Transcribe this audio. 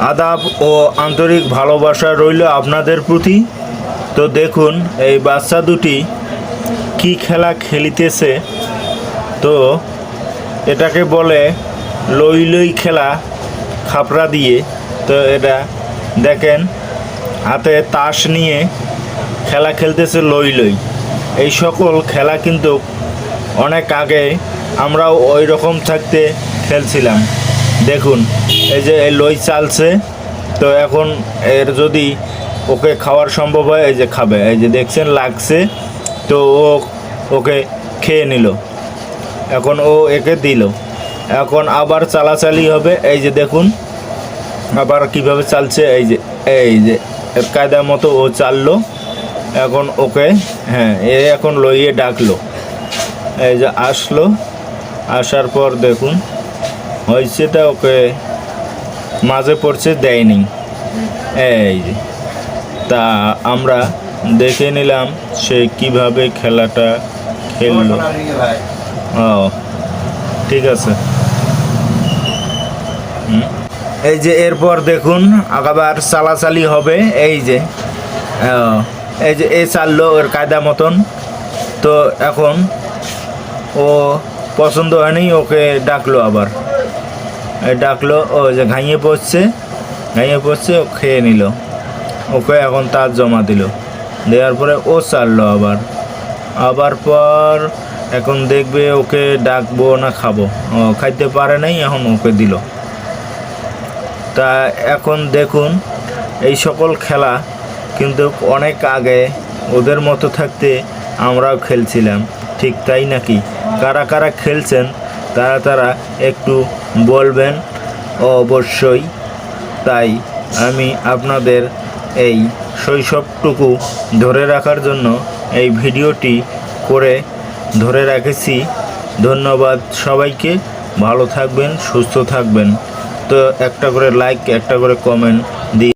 আদাব ও আন্তরিক ভালোবাসা রইল আপনাদের প্রতি। তো দেখুন এই বাচ্চা দুটি কি খেলা খেলিতেছে। তো এটাকে বলে লই লই খেলা, খাপড়া দিয়ে। তো এটা দেখেন হাতে তাস নিয়ে খেলা খেলতেছে লই লই। এই সকল খেলা কিন্তু অনেক আগে আমরাও ওই রকম থাকতে খেলছিলাম। দেখুন এই যে এই লই চালছে, তো এখন এর যদি ওকে খাওয়ার সম্ভব হয়, এই যে খাবে, এই যে দেখছেন লাগছে, তো ও ওকে খেয়ে নিল। এখন ও একে দিল, এখন আবার চালাচালি হবে। এই যে দেখুন আবার কিভাবে চালছে, এই যে কায়দা মতো ও চাললো। এখন ওকে এ এখন লইয়ে ডাকলো, এই যে আসলো, আসার পর দেখুন হয়েছেটা ওকে মাঝে পড়ছে, দেয়নি। এই যে তা আমরা দেখে নিলাম সে কিভাবে খেলাটা খেললো। ও ঠিক আছে। এই যে এরপর দেখুন আবার চালাচালি হবে। এই যে এ চাললো ওর কায়দা মতন। তো এখন ও পছন্দ হয়নি, ওকে ডাকলো, আবার ডাকলো, ও যে ঘাইয়ে পড়ছে ও খেয়ে নিল। ওকে এখন তার জমা দিল, দেওয়ার পরে ও চাললো আবার পর এখন দেখবে ওকে ডাকবো না খাবো। ও খাইতে পারে নাই, এখন ওকে দিল। তা এখন দেখুন এই সকল খেলা কিন্তু অনেক আগে ওদের মতো থাকতে আমরাও খেলছিলাম, ঠিক তাই নাকি? কারা কারা খেলছেন তারা একটু বলবেন অবশ্যই। তাই আমি আপনাদের এই শৈশবটুকু ধরে রাখার জন্য এই ভিডিওটি করে ধরে রেখেছি। ধন্যবাদ সবাইকে, ভালো থাকবেন, সুস্থ থাকবেন। তো একটা করে লাইক, একটা করে কমেন্ট